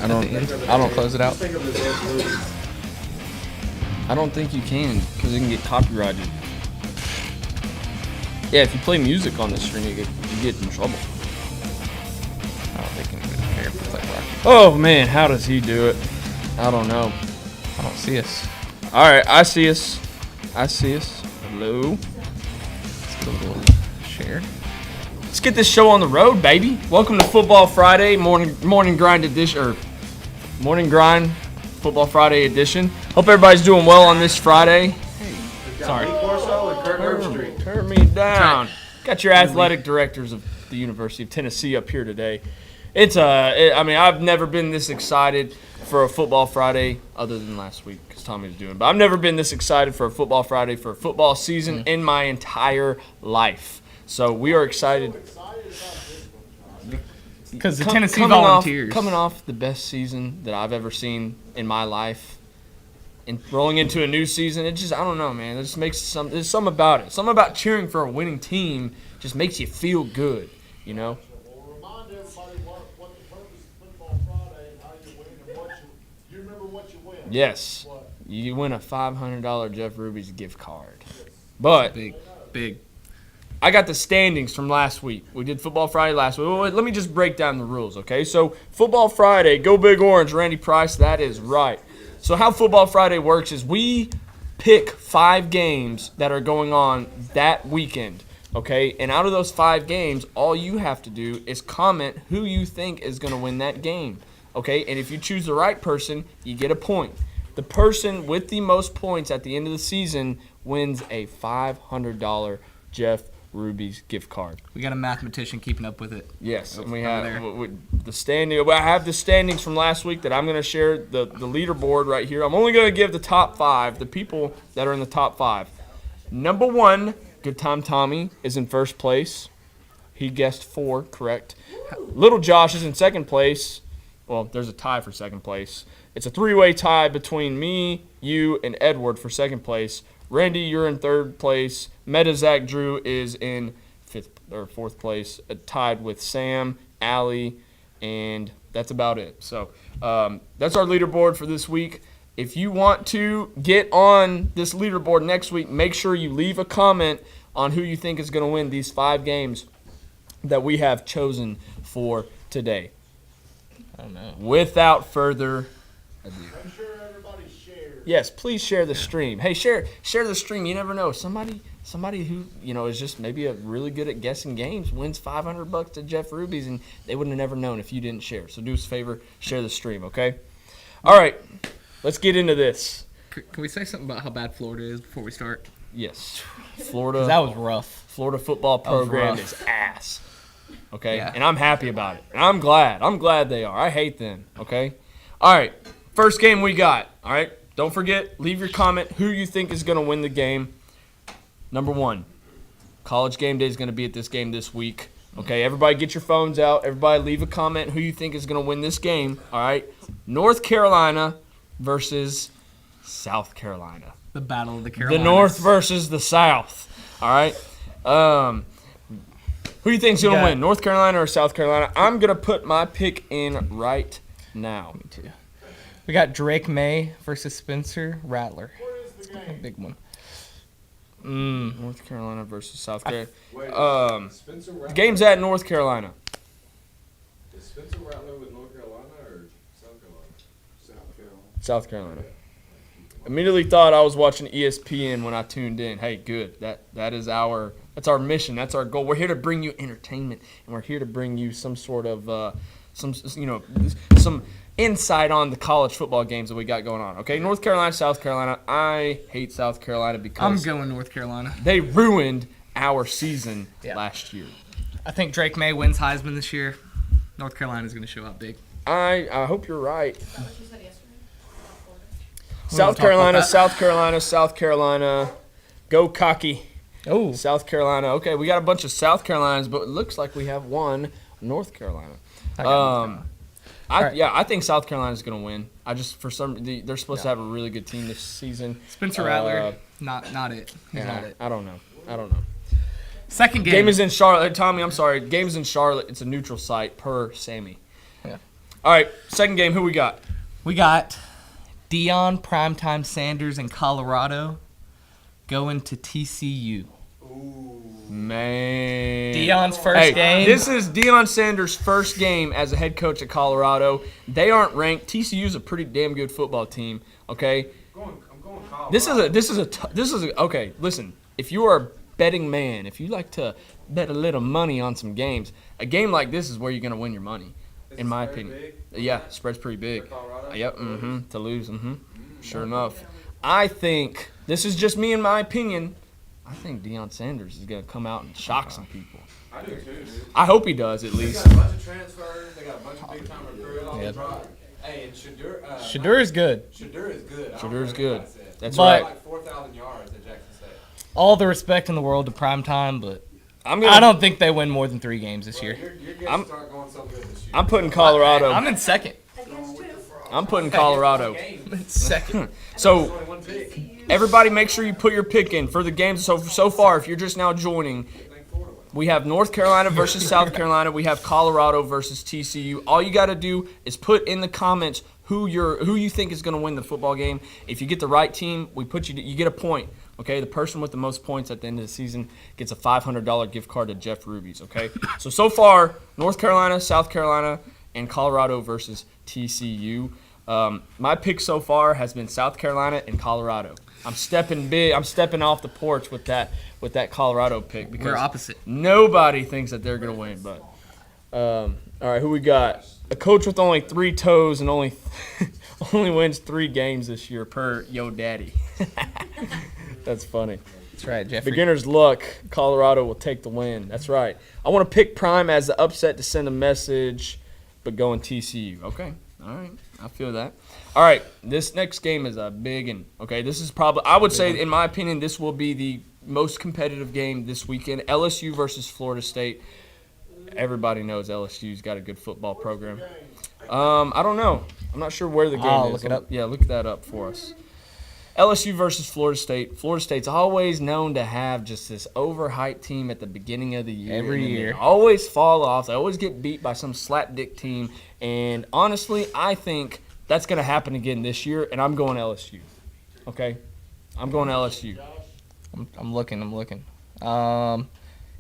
I don't close it out. I don't think you can because it can get copyrighted. Yeah, if you play music on the stream, you get in trouble. I don't think anybody care if it's like rock. Oh man, how does he do it? I don't know. I don't see us. All right, I see us. Hello. Let's get a little share. Let's get this show on the road, baby. Welcome to Football Friday, morning grind edition, or morning grind Football Friday edition. Hope everybody's doing well on this Friday. Hey, sorry. Turn me down. Got your athletic directors of the University of Tennessee up here today. I've never been this excited for a Football Friday, other than last week because Tommy was doing. But I've never been this excited for a Football Friday for a football season in my entire life. So we are excited because the Tennessee Volunteers coming off the best season that I've ever seen in my life, and rolling into a new season. It just, I don't know, man. It just makes there's something about it. Something about cheering for a winning team just makes you feel good, you know. Well, remind everybody what the purpose of Football Friday and how you win and you remember what you win. Yes, you win a $500 Jeff Ruby's gift card. But big. I got the standings from last week. We did Football Friday last week. Wait, let me just break down the rules, okay? So Football Friday, go Big Orange, Randy Price, that is right. So how Football Friday works is we pick 5 games that are going on that weekend, okay? And out of those 5 games, all you have to do is comment who you think is going to win that game, okay? And if you choose the right person, you get a point. The person with the most points at the end of the season wins a $500 Jeff Ruby's gift card. We got a mathematician keeping up with it. Yes, and we have the standing. Well, I have the standings from last week that I'm going to share the leaderboard right here. I'm only going to give the top 5, the people that are in the top 5. Number 1, GoodTimeTommy is in first place. He guessed 4 correct. Little Josh is in second place. Well, there's a tie for second place. It's a 3-way tie between me, you, and Edward for second place. Randy, you're in third place. Meta Zach Drew is in fourth place, tied with Sam, Allie, and that's about it. So that's our leaderboard for this week. If you want to get on this leaderboard next week, make sure you leave a comment on who you think is going to win these 5 games that we have chosen for today. I don't know. Without further ado. I'm sure everybody shares. Yes, please share the stream. Hey, share the stream. You never know. Somebody who, is just maybe really good at guessing games wins $500 to Jeff Ruby's, and they wouldn't have never known if you didn't share. So do us a favor, share the stream, okay? All right, let's get into this. Can we say something about how bad Florida is before we start? Yes, Florida. That was rough. Florida football program is ass. Okay, Yeah. And I'm happy about it. And I'm glad. I'm glad they are. I hate them. Okay. All right, first game we got. All right. Don't forget, leave your comment who you think is going to win the game. Number 1, College Game Day is going to be at this game this week. Okay, everybody get your phones out. Everybody leave a comment who you think is going to win this game. All right, North Carolina versus South Carolina. The Battle of the Carolinas. The North versus the South. All right. Who do you think's going to win, North Carolina or South Carolina? I'm going to put my pick in right now. Me too. We got Drake May versus Spencer Rattler. Where is the game? A big one. North Carolina versus South Carolina. Spencer The Rattler, game's at North Carolina. is Spencer Rattler with North Carolina or South Carolina? South Carolina. South Carolina. Immediately thought I was watching ESPN when I tuned in. Hey, good. That's our mission. That's our goal. We're here to bring you entertainment, and we're here to bring you some sort of some insight on the college football games that we got going on. Okay, North Carolina, South Carolina. I hate South Carolina I'm because going North Carolina. they ruined our season last year. I think Drake May wins Heisman this year. North Carolina's going to show out big. I hope you're right. What you said yesterday? South Carolina, South Carolina, South Carolina. Go cocky. Oh. South Carolina. Okay, we got a bunch of South Carolinas, but it looks like we have one North Carolina. I think South Carolina's going to win. They're supposed to have a really good team this season. Spencer Rattler, not it. He's not it. I don't know. Second game. Game is in Charlotte. Tommy, I'm sorry. Game is in Charlotte. It's a neutral site per Sammy. Yeah. All right, second game. Who we got? We got Deion Primetime Sanders in Colorado going to TCU. Man. Deion's first game. This is Deion Sanders' first game as a head coach at Colorado. They aren't ranked. TCU's a pretty damn good football team. Okay. I'm going Colorado. This is a okay. Listen, if you are a betting man, if you like to bet a little money on some games, a game like this is where you're gonna win your money, in my opinion. Yeah, spread's pretty big. Colorado? Yep. To lose. Sure enough, I think this is just me in my opinion. I think Deion Sanders is gonna come out and shock some people. I do too, dude. I hope he does at They least. got a bunch of transfers. They got a bunch of big-time recruits on Yeah. the drive. Hey, and Shadur. Shadur is good. Shadur is good. Shadur's good. That's But- right. Like 4,000 yards at Jackson State. All the respect in the world to Primetime, but I'm I don't think they win more than 3 games this year. You're going I'm- to start going so good this year. I'm putting Colorado. I'm in second. I'm putting Colorado. I'm in second. So Only one pick. everybody, make sure you put your pick in for the games. So far, if you're just now joining, we have North Carolina versus South Carolina. We have Colorado versus TCU. All you got to do is put in the comments who you think is going to win the football game. If you get the right team, you get a point. Okay, the person with the most points at the end of the season gets a $500 gift card to Jeff Ruby's. Okay, so far, North Carolina, South Carolina, and Colorado versus TCU. My pick so far has been South Carolina and Colorado. I'm stepping big. I'm stepping off the porch with that Colorado pick because We're opposite. nobody thinks that they're gonna win. But all right, who we got? A coach with only 3 toes and only wins 3 games this year per Yo Daddy. That's funny. That's right, Jeffrey. Beginner's luck. Colorado will take the win. That's right. I want to pick Prime as the upset to send a message, but going TCU. Okay. All right. I feel that. All right. This next game is a big one. Okay. This is probably, I would say, in my opinion, this will be the most competitive game this weekend. LSU versus Florida State. Everybody knows LSU's got a good football program. I don't know. I'm not sure where the game I'll is. look it up. Yeah, look that up for us. LSU versus Florida State. Florida State's always known to have just this overhyped team at the beginning of the year. Every and then year. They always fall off. They always get beat by some slapdick team. And honestly, I think that's going to happen again this year, and I'm going LSU. Okay? I'm going LSU. I'm looking.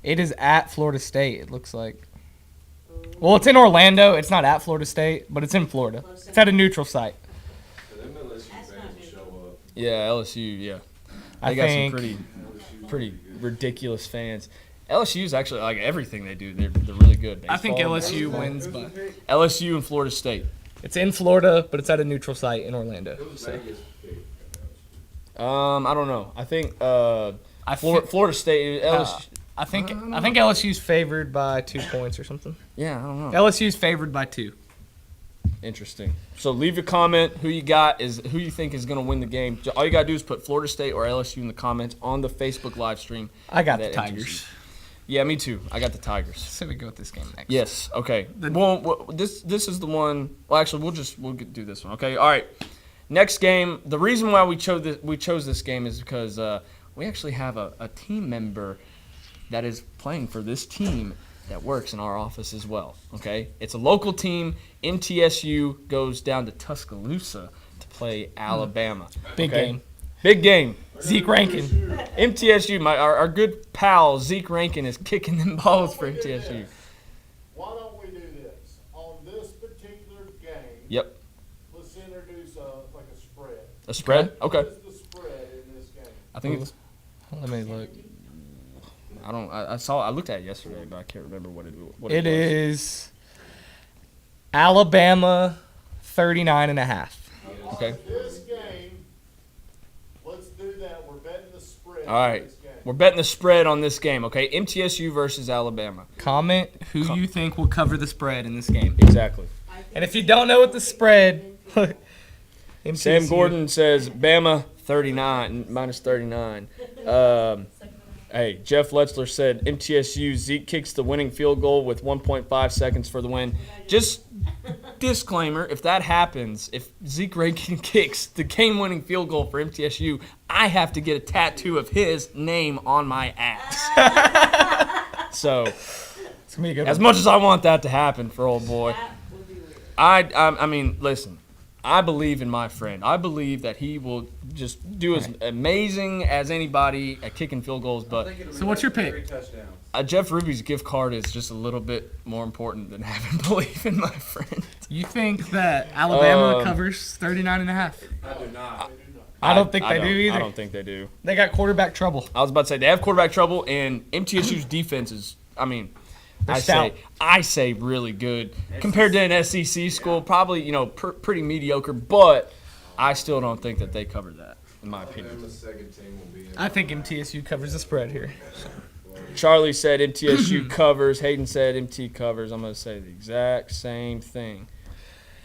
It is at Florida State, it looks like. Well, it's in Orlando. It's not at Florida State, but it's in Florida. It's at a neutral site. So them LSU fans will show up. Yeah, LSU, yeah. I They got think some pretty ridiculous fans. LSU's actually, like, everything they do, they're really good. I think Baseball. LSU wins, but LSU and Florida State. it's in Florida, but it's at a neutral site in Orlando. It was So. Vegas pick. I don't know. I think I Florida State, LSU. I think LSU's favored by 2 points or something. Yeah, I don't know. LSU's favored by 2. Interesting. So leave a comment. Who you think is going to win the game? All you got to do is put Florida State or LSU in the comments on the Facebook live stream. I got the That Tigers. interests Yeah, me too. I got the Tigers. So we go with this game next. Yes. Okay. Well, this is the one. Well, actually, we'll do this one. Okay. All right. Next game. The reason why we chose this game is because we actually have a team member that is playing for this team that works in our office as well. Okay. It's a local team. MTSU goes down to Tuscaloosa to play Alabama. Big Okay? game. Big game. Zeke Rankin. MTSU, our good pal Zeke Rankin is kicking them balls for MTSU. Why don't we do this? On this particular game, Yep. let's introduce like a spread. A spread? Okay. What is the spread in this game? I think it's. Let me look. I looked at it yesterday, but I can't remember what it was. It is Alabama 39.5. Okay. This game, let's do that. We're betting the spread. All right. In this game. We're betting the spread on this game. Okay. MTSU versus Alabama. Comment who you think will cover the spread in this game. Exactly. And if you don't know what the spread, MTSU. Sam Gordon says Bama 39 minus 39. Hey, Jeff Letzler said MTSU Zeke kicks the winning field goal with 1.5 seconds for the win. Just disclaimer, if that happens, if Zeke Rankin kicks the game-winning field goal for MTSU, I have to get a tattoo of his name on my ass. So, It's gonna be a good as one. much as I want that to happen for old boy. That would be weird. I mean, listen. I believe in my friend. I believe that he will just do as amazing as anybody at kicking field goals. But So what's your pick? Jeff Ruby's gift card is just a little bit more important than having belief in my friend. You think that Alabama covers 39.5? I do not. I don't think they do either. I don't think they do. They got quarterback trouble. I was about to say they have quarterback trouble, and MTSU's defense is. I mean, stout. I say really good compared to an SEC school. Probably pretty mediocre, but I still don't think that they cover that in my opinion. Alabama's second team will be in. I think MTSU covers the spread here. Charlie said MTSU covers. Hayden said MT covers. I'm gonna say the exact same thing.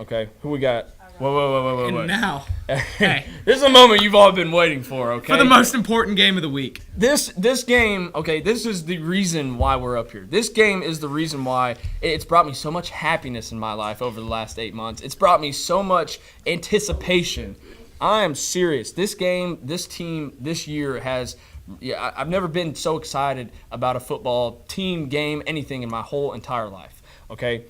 Okay, who we got? Whoa. And now, hey, This is a moment you've all been waiting for, okay? for the most important game of the week. This game, okay, this is the reason why we're up here. This game is the reason why it's brought me so much happiness in my life over the last 8 months. It's brought me so much anticipation. I am serious. This game, this team, this year has I've never been so excited about a football team, game, anything in my whole entire life, okay?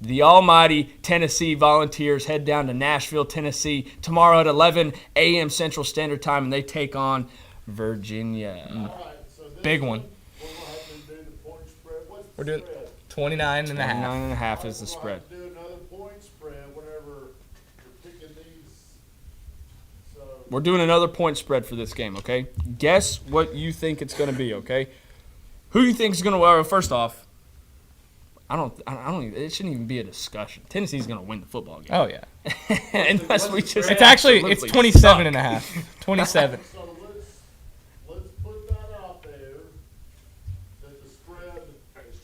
The almighty Tennessee Volunteers head down to Nashville, Tennessee tomorrow at 11 a.m. Central Standard Time, and they take on Virginia. All right, so this Big one. We're going to have to do the point spread. What's the We're doing spread? 29.5. 9.5 is the spread. We'll have to do another point spread whenever you're picking these. So We're doing another point spread for this game, okay? Guess what you think it's going to be, okay? Who you think is going to well, first off, I don't even, it shouldn't even be a discussion. Tennessee's going to win the football game. Oh, yeah. Unless we just It's actually, it's absolutely 27.5. 27. So let's put that out there, that the spread is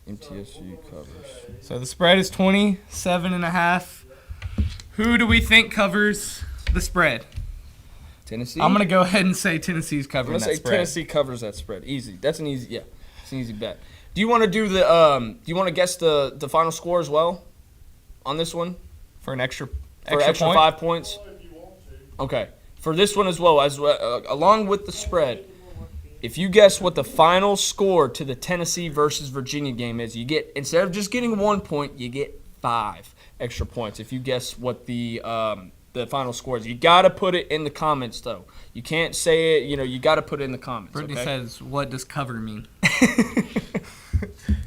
27.5. MTSU covers. So the spread is 27.5. Who do we think covers the spread? Tennessee? I'm going to go ahead and say Tennessee's I'm covering gonna that say spread. Tennessee covers that spread. Easy. That's an easy. Yeah, it's an easy bet. Do you want to do the? Do you want to guess the final score as well, on this one For an extra for extra point? 5 points? Well, if you want to. Okay. For this one as well, along with the spread, if you guess what the final score to the Tennessee versus Virginia game is, you get, instead of just getting 1 point, you get 5 extra points. If you guess what the final score is, you gotta put it in the comments though. You can't say it. You gotta put it in the comments. Brittany okay? says, what does cover mean?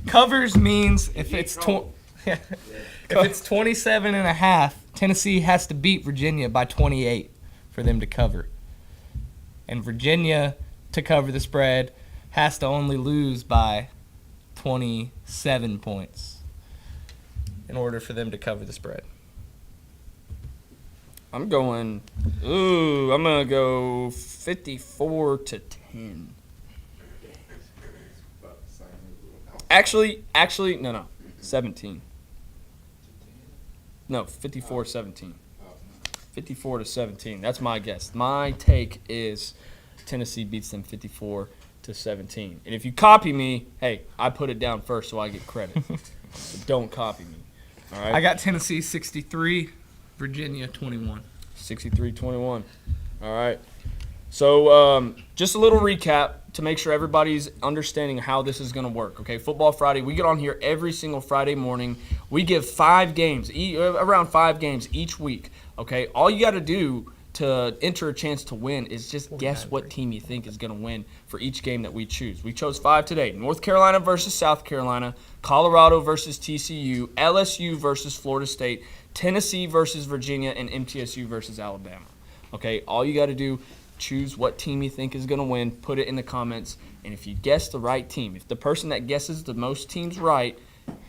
Covers means if it's if it's 27.5, Tennessee has to beat Virginia by 28 for them to cover. And Virginia, to cover the spread, has to only lose by 27 points in order for them to cover the spread. I'm going to go 54-10. Actually, no. 17. No, 54-17. 54-17. That's my guess. My take is Tennessee beats them 54-17. And if you copy me, hey, I put it down first so I get credit. So don't copy me. All right? I got Tennessee 63, Virginia 21. 63-21. All right. So just a little recap to make sure everybody's understanding how this is going to work. Okay, Football Friday. We get on here every single Friday morning. We give 5 games, around 5 games each week. Okay, all you got to do to enter a chance to win is just guess what team you think is going to win for each game that we choose. We chose 5 today. North Carolina versus South Carolina, Colorado versus TCU, LSU versus Florida State, Tennessee versus Virginia, and MTSU versus Alabama. Okay, all you got to do, choose what team you think is going to win, put it in the comments, and if you guess the right team, if the person that guesses the most teams right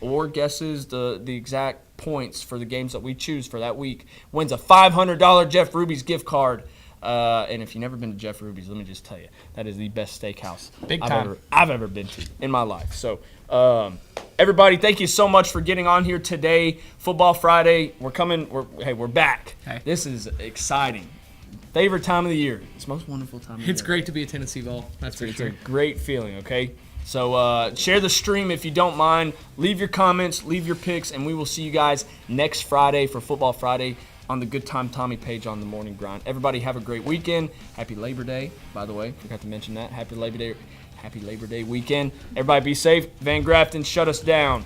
or guesses the exact points for the games that we choose for that week, wins a $500 Jeff Ruby's gift card. And if you've never been to Jeff Ruby's, let me just tell you, that is the best steakhouse Big time. I've ever been to in my life. So, everybody, thank you so much for getting on here today. Football Friday, we're back. Okay. This is exciting. Favorite time of the year. It's the most wonderful time of the year. It's great to be a Tennessee Vol. That's for It's sure. a great feeling, okay? So share the stream if you don't mind. Leave your comments, leave your picks, and we will see you guys next Friday for Football Friday on the Good Time Tommy page on the Morning Grind. Everybody have a great weekend. Happy Labor Day, by the way. Forgot to mention that. Happy Labor Day weekend. Everybody be safe. Van Grafton, shut us down.